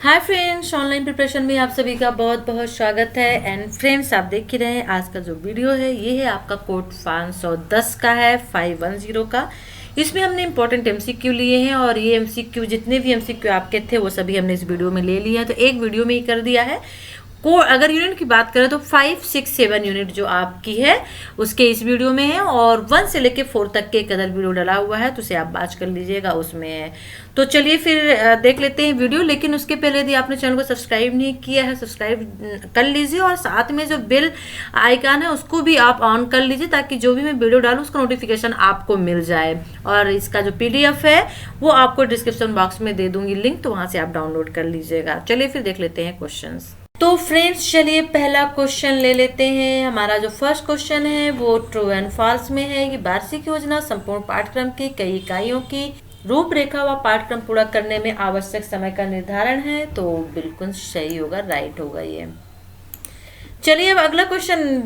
Hi friends, online preparation में आप सभी का बहुत बहुत स्वागत है। एंड फ्रेंड्स, आप देख ही रहे हैं आज का जो वीडियो है ये है आपका कोड 510 का है, 510 का। इसमें हमने इंपॉर्टेंट एमसीक्यू लिए हैं और ये एमसीक्यू जितने भी एमसीक्यू आपके थे वो सभी हमने इस वीडियो में ले लिया है। तो एक वीडियो में ही कर दिया है। को अगर यूनिट की बात करें तो 5, 6, 7 यूनिट जो आपकी है उसके इस वीडियो में है, और 1 से लेके 4 तक के एक अदर वीडियो डला हुआ है तो उसे आप बात कर लीजिएगा, उसमें है। तो चलिए फिर देख लेते हैं वीडियो। लेकिन उसके पहले यदि आपने चैनल को सब्सक्राइब नहीं किया है, सब्सक्राइब कर लीजिए और साथ में जो बेल आइकन है उसको भी आप ऑन कर लीजिए ताकि जो भी मैं वीडियो डालूँ उसका नोटिफिकेशन आपको मिल जाए। और इसका जो PDF है वो आपको डिस्क्रिप्शन बॉक्स में दे दूंगी लिंक, तो वहाँ से आप डाउनलोड कर लीजिएगा। चलिए फिर देख लेते हैं क्वेश्चंस। तो फ्रेंड्स चलिए पहला क्वेश्चन ले लेते हैं। हमारा जो फर्स्ट क्वेश्चन है वो ट्रू एंड फॉल्स में है कि वार्षिक योजना संपूर्ण पाठ्यक्रम की कई इकाइयों की रूपरेखा व पाठ्यक्रम पूरा करने में आवश्यक समय का निर्धारण है। तो बिल्कुल सही होगा, राइट होगा ये। चलिए अब अगला क्वेश्चन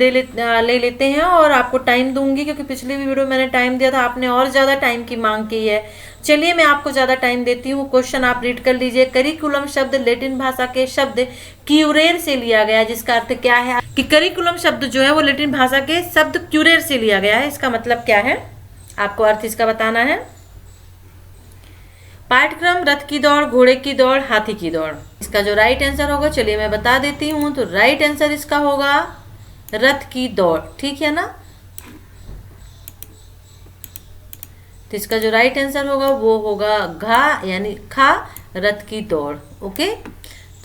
ले लेते हैं और आपको टाइम दूंगी क्योंकि पिछली भी वीडियो मैंने टाइम दिया था, आपने और ज़्यादा टाइम की मांग की है। चलिए मैं आपको ज़्यादा टाइम देती हूँ। क्वेश्चन आप रीड कर लीजिए। करिकुलम शब्द लैटिन भाषा के शब्द क्यूरेर से लिया गया है, जिसका अर्थ क्या है कि करिकुलम शब्द जो है वो लैटिन भाषा के शब्द क्यूरेर से लिया गया है। इसका मतलब क्या है, आपको अर्थ इसका बताना है। पाठ्यक्रम रथ की दौड़, घोड़े की दौड़, हाथी की दौड़। इसका जो राइट आंसर होगा चलिए मैं बता देती हूँ। तो राइट आंसर इसका होगा रथ की दौड़, ठीक है ना। तो इसका जो राइट आंसर होगा वो होगा घा यानी खा, रथ की दौड़। ओके,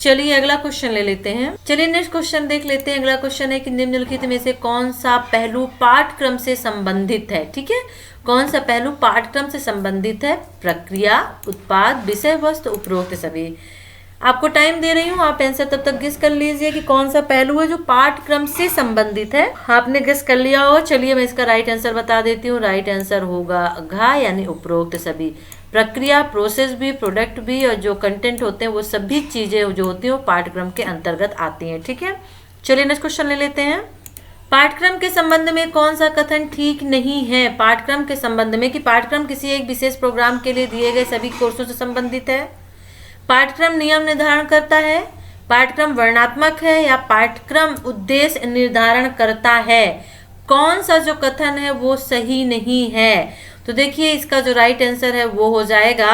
चलिए अगला क्वेश्चन ले लेते हैं। चलिए नेक्स्ट क्वेश्चन देख लेते हैं। अगला क्वेश्चन है कि निम्नलिखित में से कौन सा पहलू पाठ्यक्रम से संबंधित है। ठीक है, कौन सा पहलू पाठ्यक्रम से संबंधित है। प्रक्रिया, उत्पाद, विषय वस्तु, उपरोक्त सभी। आपको टाइम दे रही हूँ, आप आंसर तब तक गेस कर लीजिए कि कौन सा पहलू है जो पाठ्यक्रम से संबंधित है। आपने गेस कर लिया होगा। चलिए मैं इसका राइट आंसर बता देती हूँ। राइट आंसर होगा घा यानी उपरोक्त सभी। प्रक्रिया, प्रोसेस भी, प्रोडक्ट भी और जो कंटेंट होते हैं वो सभी चीजें जो होती हैं वो पाठ्यक्रम के अंतर्गत आती हैं। ठीक है, चलिए नेक्स्ट क्वेश्चन ले लेते हैं। पाठ्यक्रम के संबंध में कौन सा कथन ठीक नहीं है। पाठ्यक्रम के संबंध में कि पाठ्यक्रम किसी एक विशेष प्रोग्राम के लिए दिए गए सभी कोर्सों से संबंधित है। पाठ्यक्रम नियम निर्धारण करता है। पाठ्यक्रम वर्णनात्मक है या पाठ्यक्रम उद्देश्य निर्धारण करता है। कौन सा जो कथन है वो सही नहीं है। तो देखिए इसका जो राइट आंसर है वो हो जाएगा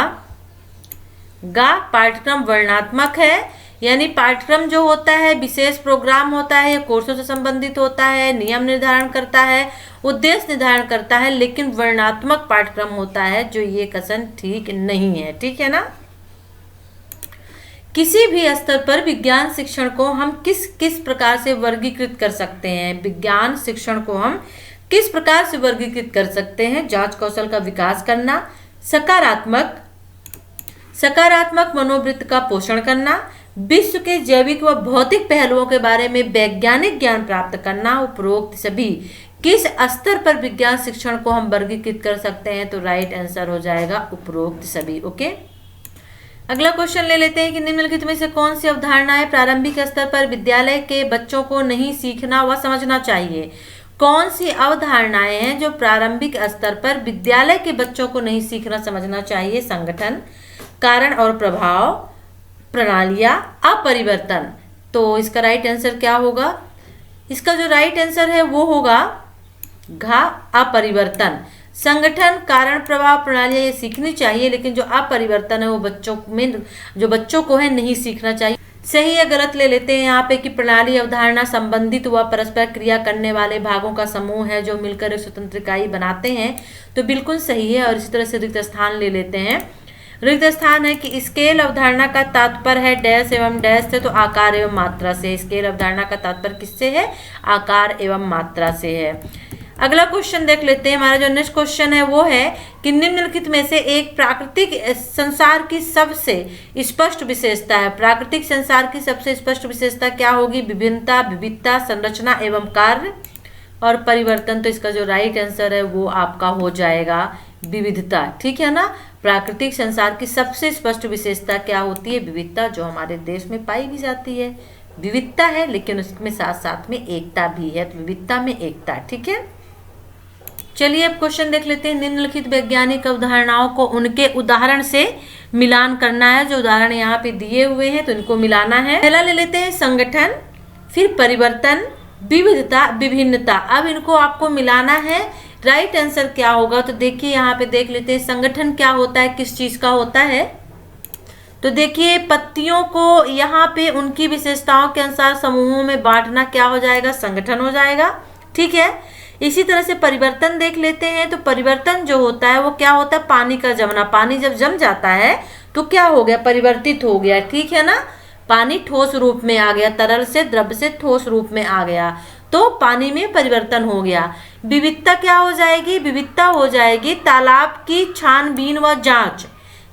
गा। पाठ्यक्रम वर्णनात्मक है यानी पाठ्यक्रम जो होता है विशेष प्रोग्राम होता है, कोर्सों से संबंधित होता है, नियम निर्धारण करता है, उद्देश्य निर्धारण करता है, लेकिन वर्णनात्मक पाठ्यक्रम होता है, जो ये कथन ठीक नहीं है। ठीक है ना। किसी भी स्तर पर विज्ञान शिक्षण को हम किस किस प्रकार से वर्गीकृत कर सकते हैं। विज्ञान शिक्षण को हम किस प्रकार से वर्गीकृत कर सकते हैं। जांच कौशल का विकास करना, सकारात्मक मनोवृत्ति का पोषण करना, विश्व के जैविक व भौतिक पहलुओं के बारे में वैज्ञानिक ज्ञान प्राप्त करना। उपरोक्त सभी किस स्तर पर विज्ञान शिक्षण को हम वर्गीकृत कर सकते हैं। तो राइट आंसर हो जाएगा उपरोक्त सभी। ओके, अगला क्वेश्चन ले लेते हैं कि निम्नलिखित में से कौन सी अवधारणाएं प्रारंभिक स्तर पर विद्यालय के बच्चों को नहीं सीखना व समझना चाहिए। कौन सी अवधारणाएं हैं जो प्रारंभिक स्तर पर विद्यालय के बच्चों को नहीं सीखना समझना चाहिए। संगठन, कारण और प्रभाव, प्रणालियां, अपरिवर्तन। तो इसका राइट आंसर क्या होगा। इसका जो राइट आंसर है वो होगा घा, अपरिवर्तन। संगठन, कारण, प्रभाव, प्रणालियां ये सीखनी चाहिए, लेकिन जो अपरिवर्तन है वो बच्चों को है नहीं सीखना चाहिए। सही या गलत ले लेते हैं यहाँ पे कि प्रणाली अवधारणा संबंधित व परस्पर क्रिया करने वाले भागों का समूह है जो मिलकर एक स्वतंत्र इकाई बनाते हैं। तो बिल्कुल सही है। और इसी तरह से रिक्त स्थान ले लेते हैं। रिक्त स्थान है कि स्केल अवधारणा का तात्पर्य है डैश एवं डैश से, तो आकार एवं मात्रा से। स्केल अवधारणा का तात्पर्य किससे है, आकार एवं मात्रा से है। अगला क्वेश्चन देख लेते हैं। हमारा जो नेक्स्ट क्वेश्चन है वो है कि निम्नलिखित में से एक प्राकृतिक संसार की सबसे स्पष्ट विशेषता है। प्राकृतिक संसार की सबसे स्पष्ट विशेषता क्या होगी। विभिन्नता, विविधता, संरचना एवं कार्य और परिवर्तन। तो इसका जो राइट आंसर है वो आपका हो जाएगा विविधता। ठीक है ना। प्राकृतिक संसार की सबसे स्पष्ट विशेषता क्या होती है, विविधता, जो हमारे देश में पाई भी जाती है। विविधता है लेकिन उसमें साथ साथ में एकता भी है। तो विविधता में एकता। ठीक है, चलिए अब क्वेश्चन देख लेते हैं। निम्नलिखित वैज्ञानिक अवधारणाओं को उनके उदाहरण से मिलान करना है। जो उदाहरण यहाँ पे दिए हुए हैं तो इनको मिलाना है। पहला ले लेते हैं संगठन, फिर परिवर्तन, विविधता, विभिन्नता। अब इनको आपको मिलाना है। राइट आंसर क्या होगा तो देखिए यहाँ पे देख लेते हैं। संगठन क्या होता है, किस चीज का होता है, तो देखिए पत्तियों को यहाँ पे उनकी विशेषताओं के अनुसार समूहों में बांटना क्या हो जाएगा, संगठन हो जाएगा। ठीक है, इसी तरह से परिवर्तन देख लेते हैं। तो परिवर्तन जो होता है वो क्या होता है, पानी का जमना। पानी जब जम जाता है तो क्या हो गया, परिवर्तित हो गया। ठीक है ना, पानी ठोस रूप में आ गया, तरल से द्रव से ठोस रूप में आ गया, तो पानी में परिवर्तन हो गया। विविधता क्या हो जाएगी, विविधता हो जाएगी तालाब की छानबीन व जांच।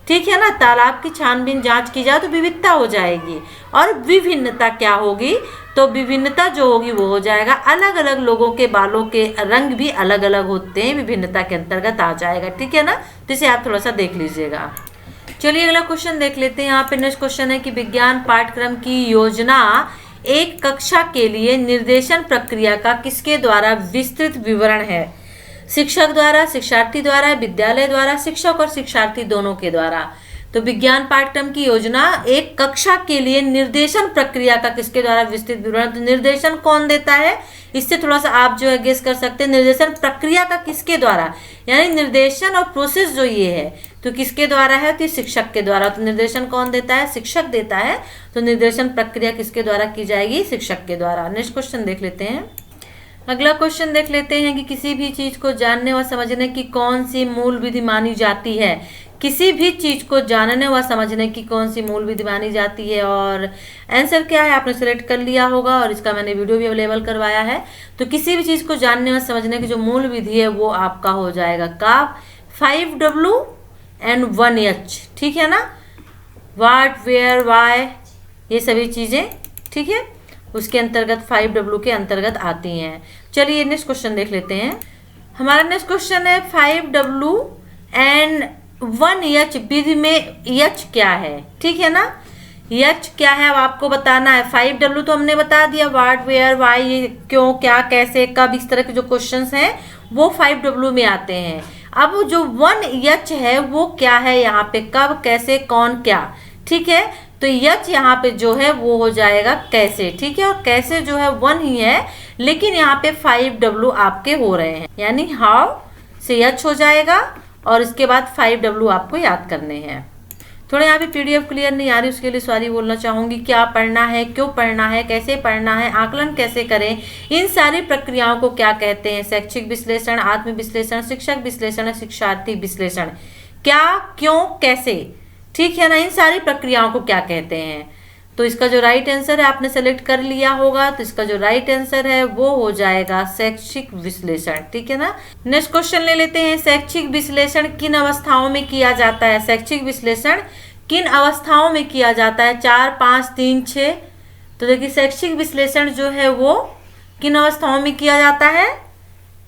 ठीक है ना, तालाब की छानबीन जांच की जाए तो विविधता हो जाएगी। और विभिन्नता क्या होगी, तो विभिन्नता जो होगी वो हो जाएगा अलग अलग लोगों के बालों के रंग भी अलग अलग होते हैं, विभिन्नता के अंतर्गत आ जाएगा। ठीक है ना, तो इसे आप थोड़ा सा देख लीजिएगा। चलिए अगला क्वेश्चन देख लेते हैं। यहाँ पे नेक्स्ट क्वेश्चन है कि विज्ञान पाठ्यक्रम की योजना एक कक्षा के लिए निर्देशन प्रक्रिया का किसके द्वारा विस्तृत विवरण है। शिक्षक द्वारा, शिक्षार्थी द्वारा, विद्यालय द्वारा, शिक्षक और शिक्षार्थी दोनों के द्वारा। तो विज्ञान पाठ्यक्रम की योजना एक कक्षा के लिए निर्देशन प्रक्रिया का किसके द्वारा विस्तृत विवरण, तो निर्देशन कौन देता है, इससे थोड़ा सा आप जो है गेस कर सकते हैं। निर्देशन प्रक्रिया का किसके द्वारा, यानी निर्देशन और प्रोसेस जो ये है तो किसके द्वारा है, तो शिक्षक के द्वारा। तो निर्देशन कौन देता है, शिक्षक देता है। तो निर्देशन प्रक्रिया किसके द्वारा की जाएगी, शिक्षक के द्वारा। नेक्स्ट क्वेश्चन देख लेते हैं। अगला क्वेश्चन देख लेते हैं कि किसी भी चीज को जानने व समझने की कौन सी मूल विधि मानी जाती है। किसी भी चीज को जानने व समझने की कौन सी मूल विधि मानी जाती है, और आंसर क्या है आपने सेलेक्ट कर लिया होगा और इसका मैंने वीडियो भी अवेलेबल करवाया है। तो किसी भी चीज को जानने व समझने की जो मूल विधि है वो आपका हो जाएगा का 5W एंड 1H। ठीक है ना, वाट, वेयर, वाई, ये सभी चीजें ठीक है उसके अंतर्गत 5W के अंतर्गत आती हैं। चलिए नेक्स्ट क्वेश्चन देख लेते हैं। हमारा नेक्स्ट क्वेश्चन है 5W एंड 1H विधि में H क्या है। ठीक है ना, H क्या है अब आपको बताना है। 5W तो हमने बता दिया, वाट, वेयर, वाई, ये क्यों, क्या, कैसे, कब, इस तरह के जो क्वेश्चंस हैं वो 5W में आते हैं। अब जो 1H है वो क्या है, यहाँ पे कब, कैसे, कौन, क्या। ठीक है, तो H यहाँ पे जो है वो हो जाएगा कैसे। ठीक है, और कैसे जो है 1 ही है, लेकिन यहाँ पे 5W आपके हो रहे हैं, यानी हाउ से H हो जाएगा और इसके बाद 5W आपको याद करने हैं। थोड़ा यहाँ पे PDF क्लियर नहीं आ रही, उसके लिए सॉरी बोलना चाहूंगी। क्या पढ़ना है, क्यों पढ़ना है, कैसे पढ़ना है, आकलन कैसे करें, इन सारी प्रक्रियाओं को क्या कहते हैं। शैक्षिक विश्लेषण, आत्म विश्लेषण, शिक्षक विश्लेषण, शिक्षार्थी विश्लेषण। क्या, क्यों, कैसे, ठीक है ना, इन सारी प्रक्रियाओं को क्या कहते हैं। तो इसका जो राइट आंसर है आपने सेलेक्ट कर लिया होगा, तो इसका जो राइट आंसर है वो हो जाएगा शैक्षिक विश्लेषण। ठीक है ना, नेक्स्ट क्वेश्चन ले लेते हैं। शैक्षिक विश्लेषण किन अवस्थाओं में किया जाता है। शैक्षिक विश्लेषण किन अवस्थाओं में किया जाता है, 4, 5, 3, 6। तो देखिए शैक्षिक विश्लेषण जो है वो किन अवस्थाओं में किया जाता है।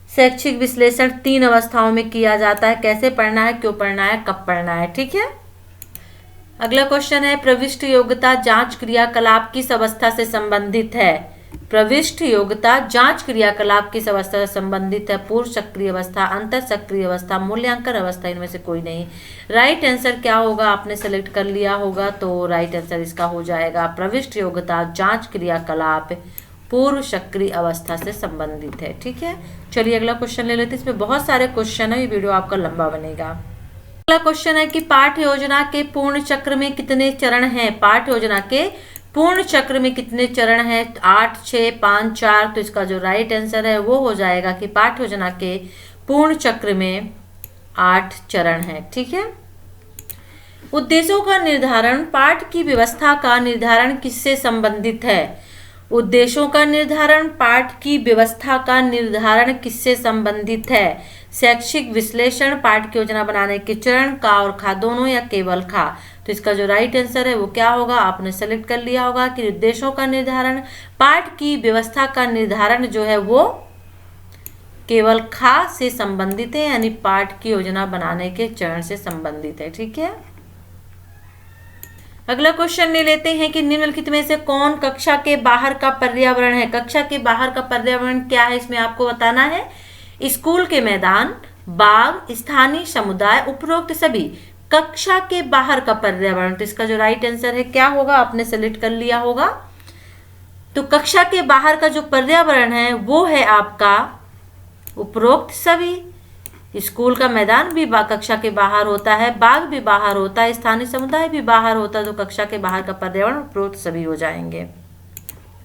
शैक्षिक विश्लेषण 3 अवस्थाओं में किया जाता है। कैसे पढ़ना है, क्यों पढ़ना है, कब पढ़ना है। ठीक है, अगला क्वेश्चन है प्रविष्ट योग्यता जांच क्रियाकलाप किस अवस्था से संबंधित है। प्रविष्ट योग्यता जांच क्रियाकलाप किस अवस्था से संबंधित है। पूर्व सक्रिय अवस्था, अंतर सक्रिय अवस्था, मूल्यांकन अवस्था, इनमें से कोई नहीं। राइट आंसर क्या होगा आपने सेलेक्ट कर लिया होगा, तो राइट आंसर इसका हो जाएगा प्रविष्ट योग्यता जांच क्रियाकलाप पूर्व सक्रिय अवस्था से संबंधित है। ठीक है, चलिए अगला क्वेश्चन ले लेते हैं। इसमें बहुत सारे क्वेश्चन है, ये वीडियो आपका लंबा बनेगा। अगला क्वेश्चन है कि पाठ्य योजना के पूर्ण चक्र में कितने चरण हैं। पाठ्य योजना के पूर्ण चक्र में कितने चरण हैं, 8, 6, 5, 4। तो इसका जो राइट आंसर है वो हो जाएगा कि पाठ्य योजना के पूर्ण चक्र में 8 चरण हैं। ठीक है, उद्देश्यों का निर्धारण, पाठ की व्यवस्था का निर्धारण किससे संबंधित है। उद्देश्यों का निर्धारण, पाठ की व्यवस्था का निर्धारण किससे संबंधित है। शैक्षिक विश्लेषण, पाठ की योजना बनाने के चरण, का और खा दोनों या केवल खा। तो इसका जो राइट आंसर है वो क्या होगा आपने सेलेक्ट कर लिया होगा कि उद्देश्यों का निर्धारण, पाठ की व्यवस्था का निर्धारण जो है वो केवल खा से संबंधित है, यानी पाठ की योजना बनाने के चरण से संबंधित है। ठीक है, अगला क्वेश्चन ले लेते हैं कि निम्नलिखित में से कौन कक्षा के बाहर का पर्यावरण है। कक्षा के बाहर का पर्यावरण क्या है, इसमें आपको बताना है। स्कूल के मैदान, बाग, स्थानीय समुदाय, उपरोक्त सभी। कक्षा के बाहर का पर्यावरण, तो इसका जो राइट आंसर है क्या होगा, आपने सेलेक्ट कर लिया होगा। तो कक्षा के बाहर का जो पर्यावरण है वो है आपका उपरोक्त सभी। स्कूल का मैदान भी कक्षा के बाहर होता है, बाग भी बाहर होता है, स्थानीय समुदाय भी बाहर होता है, तो कक्षा के बाहर का पर्यावरण उपरोक्त सभी हो जाएंगे।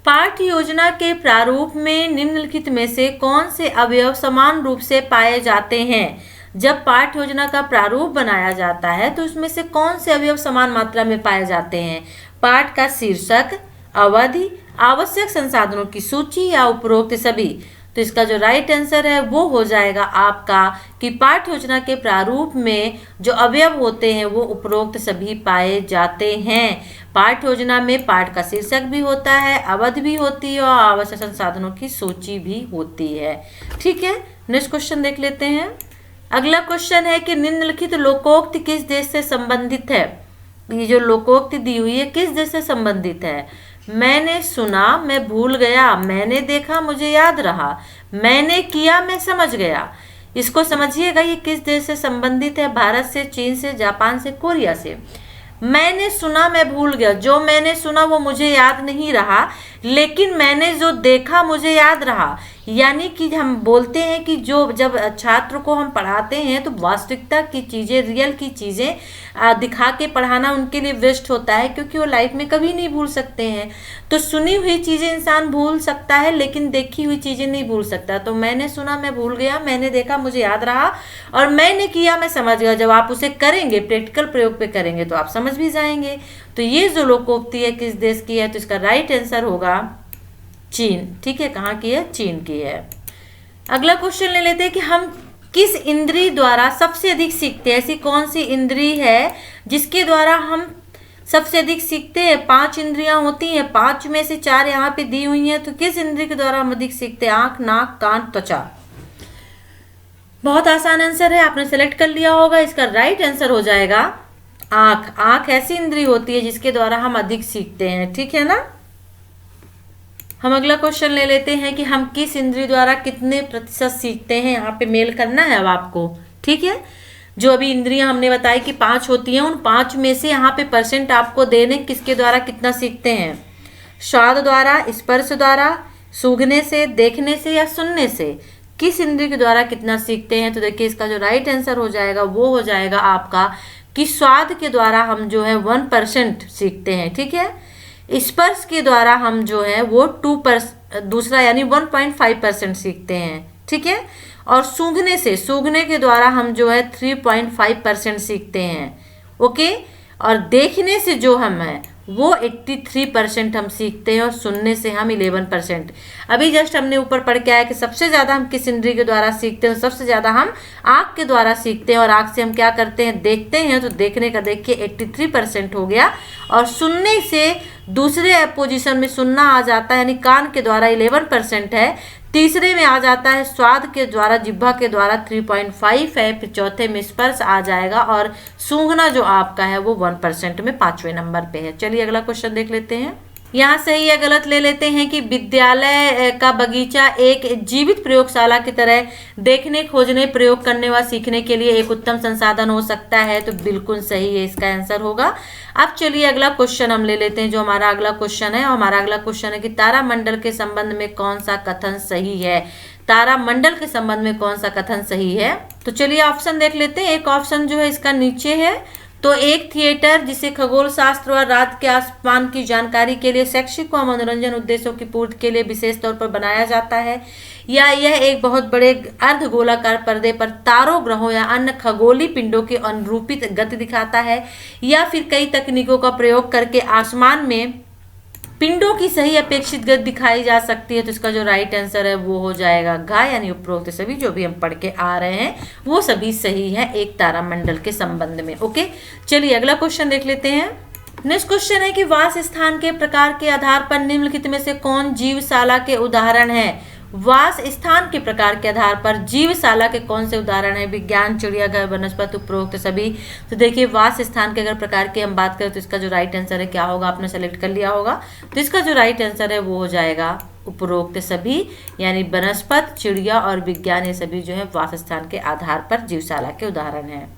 पाठ्य योजना के प्रारूप में निम्नलिखित में से कौन से अवयव समान रूप से पाए जाते हैं। जब पाठ्य योजना का प्रारूप बनाया जाता है तो उसमें से कौन से अवयव समान मात्रा में पाए जाते हैं। पाठ का शीर्षक, अवधि, आवश्यक संसाधनों की सूची या उपरोक्त सभी। तो इसका जो राइट आंसर है वो हो जाएगा आपका कि पाठ्य योजना के प्रारूप में जो अवयव होते हैं वो उपरोक्त सभी पाए जाते हैं। पाठ्य योजना में पाठ का शीर्षक भी होता है, अवधि भी होती है और आवश्यक संसाधनों की सूची भी होती है। ठीक है, नेक्स्ट क्वेश्चन देख लेते हैं। अगला क्वेश्चन है कि निम्नलिखित लोकोक्ति किस देश से संबंधित है। ये जो लोकोक्ति दी हुई है किस देश से संबंधित है। मैंने सुना मैं भूल गया, मैंने देखा मुझे याद रहा, मैंने किया मैं समझ गया। इसको समझिएगा, ये किस देश से संबंधित है। भारत से, चीन से, जापान से, कोरिया से। मैंने सुना मैं भूल गया, जो मैंने सुना वो मुझे याद नहीं रहा, लेकिन मैंने जो देखा मुझे याद रहा। यानी कि हम बोलते हैं कि जो जब छात्र को हम पढ़ाते हैं तो वास्तविकता की चीज़ें, रियल की चीज़ें दिखा के पढ़ाना उनके लिए बेस्ट होता है, क्योंकि वो लाइफ में कभी नहीं भूल सकते हैं। तो सुनी हुई चीज़ें इंसान भूल सकता है लेकिन देखी हुई चीज़ें नहीं भूल सकता। तो मैंने सुना मैं भूल गया, मैंने देखा मुझे याद रहा और मैंने किया मैं समझ गया। जब आप उसे करेंगे, प्रैक्टिकल प्रयोग पे करेंगे तो आप समझ भी जाएंगे। तो ये जो लोकोक्ति है किस देश की है, तो इसका राइट आंसर होगा चीन। ठीक है, कहाँ की है, चीन की है। अगला क्वेश्चन ले लेते हैं कि हम किस इंद्रिय द्वारा सबसे अधिक सीखते हैं। ऐसी कौन सी इंद्रिय है जिसके द्वारा हम सबसे अधिक सीखते हैं। 5 इंद्रियां होती हैं, 5 में से 4 यहाँ पे दी हुई हैं। तो किस इंद्रिय के द्वारा हम अधिक सीखते हैं। आंख, नाक, कान, त्वचा। बहुत आसान आंसर है, आपने सेलेक्ट कर लिया होगा। इसका राइट आंसर हो जाएगा आंख। आंख ऐसी इंद्रिय होती है जिसके द्वारा हम अधिक सीखते हैं। ठीक है ना। हम अगला क्वेश्चन ले लेते हैं कि हम किस इंद्रिय द्वारा कितने प्रतिशत सीखते हैं। यहाँ पे मेल करना है अब आपको। ठीक है, जो अभी इंद्रियां हमने बताई कि 5 होती हैं, उन 5 में से यहाँ पे परसेंट आपको देने किसके द्वारा कितना सीखते हैं। स्वाद द्वारा, स्पर्श द्वारा, सूंघने से, देखने से या सुनने से। किस इंद्रिय के द्वारा कितना सीखते हैं। तो देखिए इसका जो राइट आंसर हो जाएगा वो हो जाएगा आपका कि स्वाद के द्वारा हम जो है 1% सीखते हैं। ठीक है, स्पर्श के द्वारा हम जो है वो 2% दूसरा यानी 1.5% सीखते हैं। ठीक है, और सूंघने के द्वारा हम जो है 3.5% सीखते हैं। ओके, और देखने से जो हम है वो 83% हम सीखते हैं और सुनने से हम 11%। अभी जस्ट हमने ऊपर पढ़ के आया कि सबसे ज़्यादा हम किस इंद्रिय के द्वारा सीखते हैं। सबसे ज़्यादा हम आँख के द्वारा सीखते हैं और आँख से हम क्या करते हैं, देखते हैं। तो देखने का देखिए 83% हो गया और सुनने से दूसरे पोजीशन में सुनना आ जाता है, यानी कान के द्वारा 11% है। तीसरे में आ जाता है स्वाद के द्वारा, जिह्वा के द्वारा 3.5 है। फिर चौथे में स्पर्श आ जाएगा और सूंघना जो आपका है वो 1% में 5वें नंबर पे है। चलिए अगला क्वेश्चन देख लेते हैं। यहाँ सही या गलत ले लेते हैं कि विद्यालय का बगीचा एक जीवित प्रयोगशाला की तरह देखने, खोजने, प्रयोग करने व सीखने के लिए एक उत्तम संसाधन हो सकता है। तो बिल्कुल सही है, इसका आंसर होगा। अब चलिए अगला क्वेश्चन हम ले लेते हैं। जो हमारा अगला क्वेश्चन है, हमारा अगला क्वेश्चन है कि तारामंडल के संबंध में कौन सा कथन सही है। तारामंडल के संबंध में कौन सा कथन सही है। तो चलिए ऑप्शन देख लेते हैं। एक ऑप्शन जो है इसका नीचे है। तो एक थिएटर जिसे खगोल शास्त्र और रात के आसमान की जानकारी के लिए, शैक्षिक व मनोरंजन उद्देश्यों की पूर्ति के लिए विशेष तौर पर बनाया जाता है, या यह एक बहुत बड़े अर्धगोलाकार पर्दे पर तारों, ग्रहों या अन्य खगोलीय पिंडों की अनुरूपित गति दिखाता है, या फिर कई तकनीकों का प्रयोग करके आसमान में पिंडों की सही अपेक्षित गति दिखाई जा सकती है। तो इसका जो राइट आंसर है वो हो जाएगा घ, यानी उपरोक्त सभी जो भी हम पढ़ के आ रहे हैं वो सभी सही है एक तारामंडल के संबंध में। ओके, चलिए अगला क्वेश्चन देख लेते हैं। नेक्स्ट क्वेश्चन है कि वास स्थान के प्रकार के आधार पर निम्नलिखित में से कौन जीवशाला के उदाहरण है। वास स्थान के प्रकार के आधार पर जीवशाला के कौन से उदाहरण है? विज्ञान, चिड़ियाघर, वनस्पति, उपरोक्त सभी। तो देखिए वास स्थान के अगर प्रकार की हम बात करें तो इसका जो राइट आंसर है क्या होगा? आपने सेलेक्ट कर लिया होगा, तो इसका जो राइट आंसर है वो हो जाएगा उपरोक्त सभी, यानी वनस्पति, चिड़िया और विज्ञान, ये सभी जो है वास स्थान के आधार पर जीवशाला के उदाहरण है।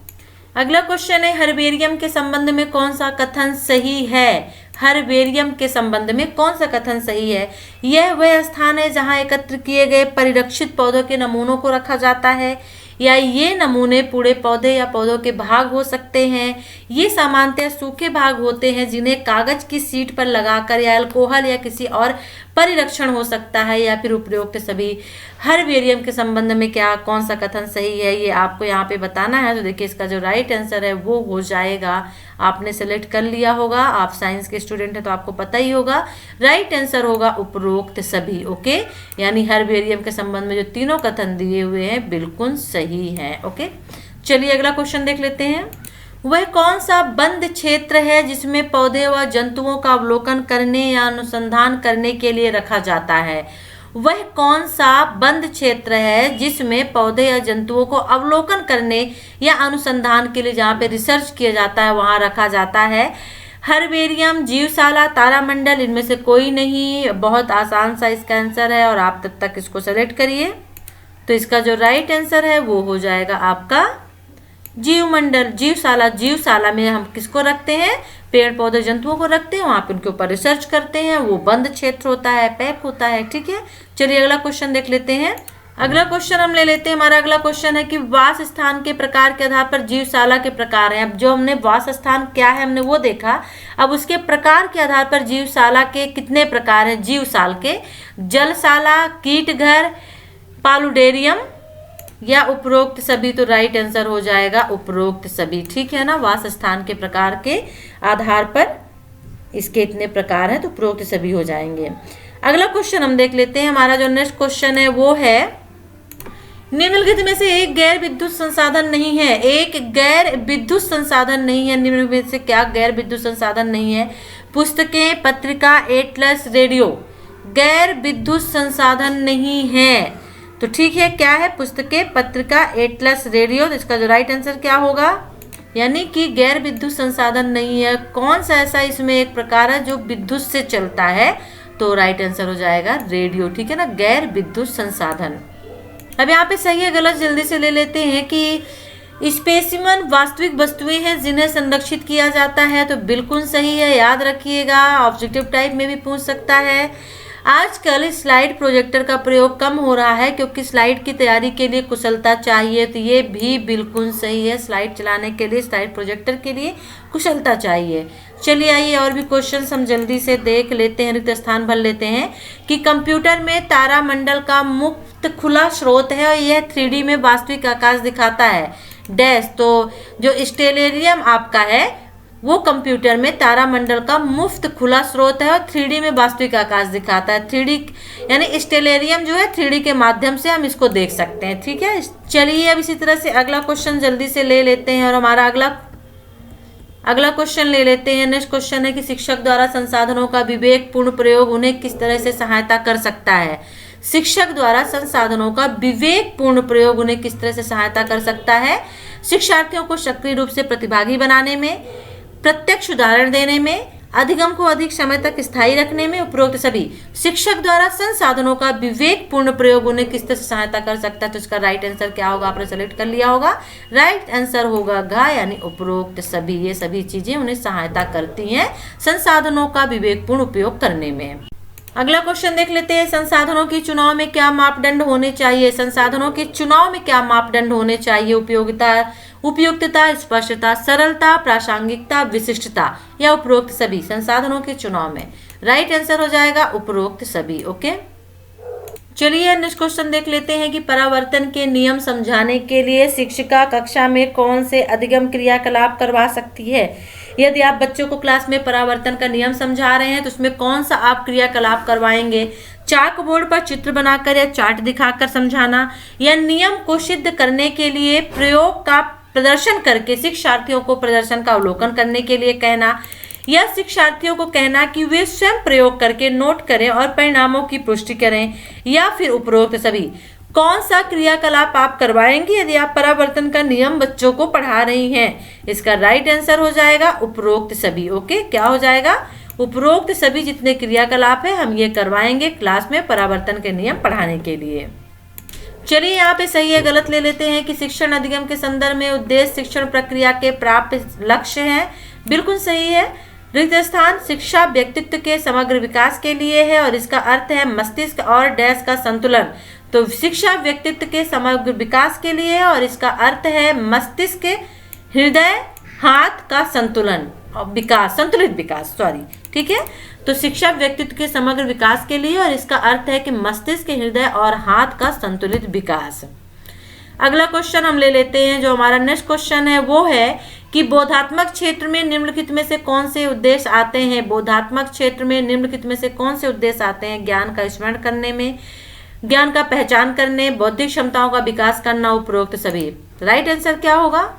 अगला क्वेश्चन है, हर्बेरियम के संबंध में कौन सा कथन सही है? हर्बेरियम के संबंध में कौन सा कथन सही है? यह वह स्थान है जहां एकत्र किए गए परिरक्षित पौधों के नमूनों को रखा जाता है, या ये नमूने पूरे पौधे या पौधों के भाग हो सकते हैं। ये सामान्यतः सूखे भाग होते हैं जिन्हें कागज की शीट पर लगाकर या अल्कोहल या किसी और परिरक्षण हो सकता है, या फिर उपयुक्त सभी। हर्बेरियम के संबंध में क्या कौन सा कथन सही है ये आपको यहाँ पे बताना है। तो देखिए इसका जो राइट आंसर है वो हो जाएगा, आपने सेलेक्ट कर लिया होगा, आप साइंस के स्टूडेंट हैं तो आपको पता ही होगा, राइट आंसर होगा उपरोक्त सभी। ओके, यानी हर्बेरियम के संबंध में जो तीनों कथन दिए हुए हैं बिल्कुल सही हैं। ओके, चलिए अगला क्वेश्चन देख लेते हैं। वह कौन सा बंद क्षेत्र है जिसमें पौधे व जंतुओं का अवलोकन करने या अनुसंधान करने के लिए रखा जाता है? वह कौन सा बंद क्षेत्र है जिसमें पौधे या जंतुओं को अवलोकन करने या अनुसंधान के लिए, जहाँ पे रिसर्च किया जाता है वहाँ रखा जाता है? हर्बेरियम, जीवशाला, तारामंडल, इनमें से कोई नहीं। बहुत आसान सा इसका आंसर है और आप तब तक इसको सेलेक्ट करिए। तो इसका जो राइट आंसर है वो हो जाएगा आपका जीवमंडल, जीवशाला। जीवशाला में हम किसको रखते हैं? पेड़ पौधे जंतुओं को रखते हैं, वहां पे उनके ऊपर रिसर्च करते हैं, वो बंद क्षेत्र होता है, पैक होता है। ठीक है, चलिए अगला क्वेश्चन देख लेते हैं। अगला क्वेश्चन हम ले लेते हैं। हमारा अगला क्वेश्चन है कि वास स्थान के प्रकार के आधार पर जीवशाला के प्रकार हैं। अब जो हमने वास स्थान क्या है हमने वो देखा, अब उसके प्रकार के आधार पर जीवशाला के कितने प्रकार हैं जीवशाल के? जलशाला, कीट घर, पालुडेरियम या उपरोक्त सभी। तो राइट आंसर हो जाएगा उपरोक्त सभी। ठीक है ना, वास स्थान के प्रकार के आधार पर इसके इतने प्रकार हैं तो उपरोक्त सभी हो जाएंगे। अगला क्वेश्चन हम देख लेते हैं। हमारा जो नेक्स्ट क्वेश्चन है वो है, निम्नलिखित में से एक गैर विद्युत संसाधन नहीं है। एक गैर विद्युत संसाधन नहीं है, निम्नलिखित में से क्या गैर विद्युत संसाधन नहीं है? पुस्तकें, पत्रिका, एटलस, रेडियो गैर विद्युत संसाधन नहीं है। तो ठीक है, क्या है? पुस्तकें, पत्रिका, एटलस, रेडियो। तो इसका जो राइट आंसर क्या होगा? यानी कि गैर विद्युत संसाधन नहीं है। कौन सा ऐसा इसमें एक प्रकार है जो विद्युत से चलता है? तो राइट आंसर हो जाएगा रेडियो। ठीक है ना, गैर विद्युत संसाधन। अब यहाँ पे सही है गलत जल्दी से ले लेते हैं कि स्पेसिमन वास्तविक वस्तुएं हैं जिन्हें संरक्षित किया जाता है। तो बिल्कुल सही है, याद रखिएगा, ऑब्जेक्टिव टाइप में भी पूछ सकता है। आजकल स्लाइड प्रोजेक्टर का प्रयोग कम हो रहा है क्योंकि स्लाइड की तैयारी के लिए कुशलता चाहिए। तो ये भी बिल्कुल सही है, स्लाइड चलाने के लिए, स्लाइड प्रोजेक्टर के लिए कुशलता चाहिए। चलिए आइए और भी क्वेश्चंस हम जल्दी से देख लेते हैं, रिक्त स्थान भर लेते हैं। कि कंप्यूटर में तारामंडल का मुफ्त खुला स्रोत है और यह 3D में वास्तविक आकाश दिखाता है डैश। तो जो स्टेलेरियम आपका है वो कंप्यूटर में तारामंडल का मुफ्त खुला स्रोत है और 3D में वास्तविक आकाश दिखाता है। 3D यानी स्टेलेरियम जो है 3D के माध्यम से हम इसको देख सकते हैं। ठीक है, चलिए अब इसी तरह से अगला क्वेश्चन जल्दी से ले लेते हैं और हमारा अगला क्वेश्चन ले लेते हैं। नेक्स्ट क्वेश्चन है कि शिक्षक द्वारा संसाधनों का विवेकपूर्ण प्रयोग उन्हें किस तरह से सहायता कर सकता है? शिक्षक द्वारा संसाधनों का विवेकपूर्ण प्रयोग उन्हें किस तरह से सहायता कर सकता है? शिक्षार्थियों को सक्रिय रूप से प्रतिभागी बनाने में, प्रत्यक्ष उदाहरण देने में, अधिगम को अधिक समय तक स्थायी रखने में, उपरोक्त सभी। शिक्षक द्वारा संसाधनों का विवेकपूर्ण प्रयोग उन्हें किस तरह से सहायता कर सकता है? तो इसका राइट आंसर क्या होगा? आपने सेलेक्ट कर लिया होगा, राइट आंसर होगा घ, यानी उपरोक्त सभी। ये सभी चीजें उन्हें सहायता करती हैं संसाधनों का विवेकपूर्ण उपयोग करने में। अगला क्वेश्चन देख लेते हैं। संसाधनों की चुनाव में क्या मापदंड होने चाहिए? संसाधनों के चुनाव में क्या मापदंड होने चाहिए? उपयुक्तता, स्पष्टता, सरलता, प्रासंगिकता, विशिष्टता या उपरोक्त सभी। संसाधनों के चुनाव में राइट आंसर हो जाएगा उपरोक्त सभी। ओके, चलिए नेक्स्ट क्वेश्चन देख लेते हैं कि परावर्तन के नियम समझाने के लिए शिक्षिका कक्षा में कौन से अधिगम क्रियाकलाप करवा सकती है? यदि आप बच्चों को क्लास में परावर्तन का नियम समझा रहे हैं तो उसमें कौन सा आप क्रियाकलाप करवाएंगे? चाक बोर्ड पर चित्र बनाकर या चार्ट दिखाकर समझाना, या नियम को सिद्ध करने के लिए प्रयोग का प्रदर्शन करके शिक्षार्थियों को प्रदर्शन का अवलोकन करने के लिए कहना, यह शिक्षार्थियों को कहना कि वे स्वयं प्रयोग करके नोट करें और परिणामों की पुष्टि करें, या फिर उपरोक्त सभी। कौन सा क्रियाकलाप आप करवाएंगे यदि आप परावर्तन का नियम बच्चों को पढ़ा रही हैं? इसका राइट आंसर हो जाएगा उपरोक्त सभी। ओके, क्या हो जाएगा? उपरोक्त सभी जितने क्रियाकलाप है हम ये करवाएंगे क्लास में परावर्तन के नियम पढ़ाने के लिए। चलिए यहाँ पे सही है गलत ले लेते हैं कि शिक्षण अधिगम के संदर्भ में उद्देश्य शिक्षण प्रक्रिया के प्राप्त लक्ष्य है। बिल्कुल सही है। रिक्त स्थान, शिक्षा व्यक्तित्व के समग्र विकास के लिए है और इसका अर्थ है मस्तिष्क और डैश का संतुलन। तो शिक्षा व्यक्तित्व के समग्र विकास के लिए है और इसका अर्थ है मस्तिष्क, हृदय, हाथ का संतुलन और विकास, संतुलित विकास, सॉरी, ठीक है। तो शिक्षा व्यक्तित्व के समग्र विकास के लिए और इसका अर्थ है कि मस्तिष्क, हृदय और हाथ का संतुलित विकास। अगला क्वेश्चन हम ले लेते हैं। जो हमारा नेक्स्ट क्वेश्चन है वो है कि बोधात्मक क्षेत्र में निम्नलिखित में से कौन से उद्देश्य आते हैं? बोधात्मक क्षेत्र में निम्नलिखित में से कौन से उद्देश्य आते हैं? ज्ञान का स्मरण करने में, ज्ञान का पहचान करने, बौद्धिक क्षमताओं का विकास करना, उपरोक्त सभी। राइट आंसर क्या होगा?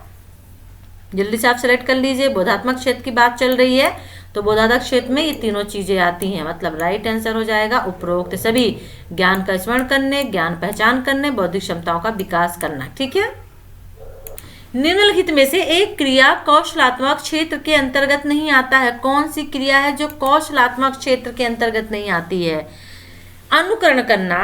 जल्दी से आप सेलेक्ट कर लीजिए। बोधात्मक क्षेत्र की बात चल रही है तो बोधात्मक क्षेत्र में ये तीनों चीजें आती हैं, मतलब राइट आंसर हो जाएगा उपरोक्त सभी। ज्ञान का स्मरण करने, ज्ञान पहचान करने, बौद्धिक क्षमताओं का विकास करना, ठीक है। निम्नलिखित में से एक क्रिया कौशलात्मक क्षेत्र के अंतर्गत नहीं आता है। कौन सी क्रिया है जो कौशलात्मक क्षेत्र के अंतर्गत नहीं आती है? अनुकरण करना,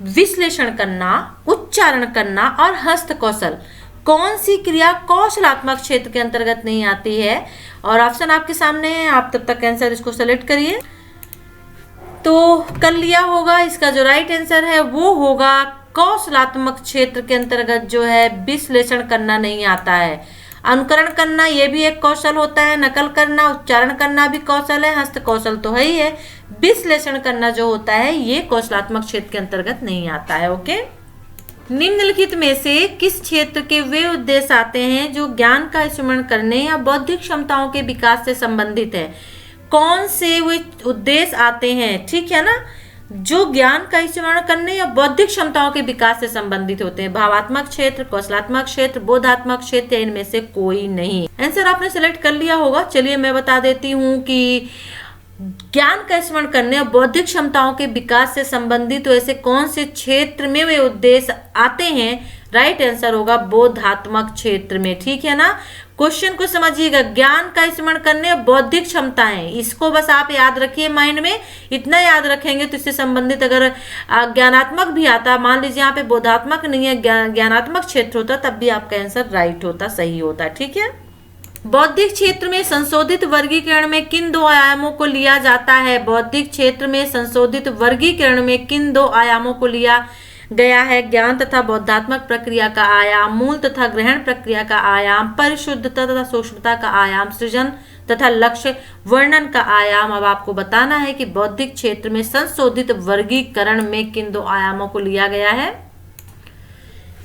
विश्लेषण करना, उच्चारण करना और हस्त कौशल। कौन सी क्रिया कौशलात्मक क्षेत्र के अंतर्गत नहीं आती है? और ऑप्शन आपके सामने है, आप तब तक आंसर इसको सेलेक्ट करिए। तो कर लिया होगा। इसका जो राइट आंसर है वो होगा कौशलात्मक क्षेत्र के अंतर्गत जो है विश्लेषण करना नहीं आता है। अनुकरण करना ये भी एक कौशल होता है, नकल करना, उच्चारण करना भी कौशल है, हस्त कौशल तो है ही है। विश्लेषण करना जो होता है ये कौशलात्मक क्षेत्र के अंतर्गत नहीं आता है। ओके, निम्नलिखित में से किस क्षेत्र के वे उद्देश्य आते हैं जो ज्ञान का स्मरण करने या बौद्धिक क्षमताओं के विकास से संबंधित है? कौन से वे उद्देश्य आते हैं, ठीक है ना, जो ज्ञान का स्मरण करने या बौद्धिक क्षमताओं के विकास से संबंधित होते हैं? भावात्मक क्षेत्र, कौशलात्मक क्षेत्र, बोधात्मक क्षेत्र, इनमें से कोई नहीं। आंसर आपने सेलेक्ट कर लिया होगा। चलिए मैं बता देती हूँ कि ज्ञान का स्मरण करने और बौद्धिक क्षमताओं के विकास से संबंधित ऐसे कौन से क्षेत्र में वे उद्देश्य आते हैं? राइट आंसर होगा बोधात्मक क्षेत्र में, ठीक है ना। क्वेश्चन को समझिएगा, ज्ञान का स्मरण करने और बौद्धिक क्षमताएं, इसको बस आप याद रखिए माइंड में। इतना याद रखेंगे तो इससे संबंधित अगर ज्ञानात्मक भी आता, मान लीजिए यहाँ पे बोधात्मक नहीं है, ज्ञानात्मक क्षेत्र होता, तब भी आपका आंसर राइट होता, सही होता, ठीक है। बौद्धिक क्षेत्र में संशोधित वर्गीकरण में किन दो आयामों को लिया जाता है? बौद्धिक क्षेत्र में संशोधित वर्गीकरण में किन दो आयामों को लिया गया है? ज्ञान तथा बौद्धात्मक प्रक्रिया का आयाम, मूल तथा ग्रहण प्रक्रिया का आयाम, परिशुद्धता तथा सूक्ष्मता का आयाम, सृजन तथा लक्ष्य वर्णन का आयाम। अब आपको बताना है कि बौद्धिक क्षेत्र में संशोधित वर्गीकरण में किन दो आयामों को लिया गया है।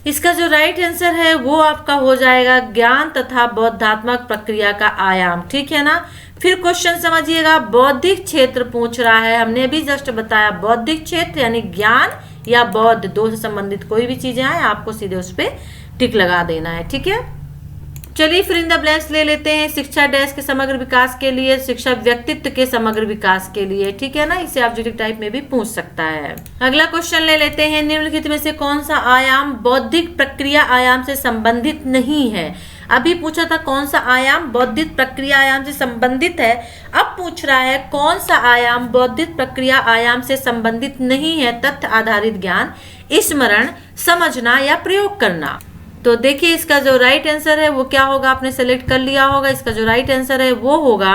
इसका जो राइट आंसर है वो आपका हो जाएगा ज्ञान तथा बौद्धात्मक प्रक्रिया का आयाम, ठीक है ना। फिर क्वेश्चन समझिएगा, बौद्धिक क्षेत्र पूछ रहा है, हमने अभी जस्ट बताया बौद्धिक क्षेत्र यानी ज्ञान या बौद्ध दो से संबंधित कोई भी चीजें आए आपको सीधे उस पर टिक लगा देना है, ठीक है। चलिए फिर इन द ब्लैंक्स ले लेते हैं। शिक्षा डैश के समग्र विकास के लिए, शिक्षा व्यक्तित्व के समग्र विकास के लिए, ठीक है ना। इसे ऑब्जेक्टिव टाइप में भी पूछ सकता है। अगला क्वेश्चन ले लेते हैं, निम्नलिखित में से कौन सा आयाम बौद्धिक प्रक्रिया आयाम से संबंधित नहीं है? अभी पूछा था कौन सा आयाम बौद्धिक प्रक्रिया आयाम से संबंधित है, अब पूछ रहा है कौन सा आयाम बौद्धिक प्रक्रिया आयाम से संबंधित नहीं है? तथ्य आधारित ज्ञान, स्मरण, समझना या प्रयोग करना। तो देखिए इसका जो राइट आंसर है वो क्या होगा, आपने सेलेक्ट कर लिया होगा। इसका जो राइट आंसर है वो होगा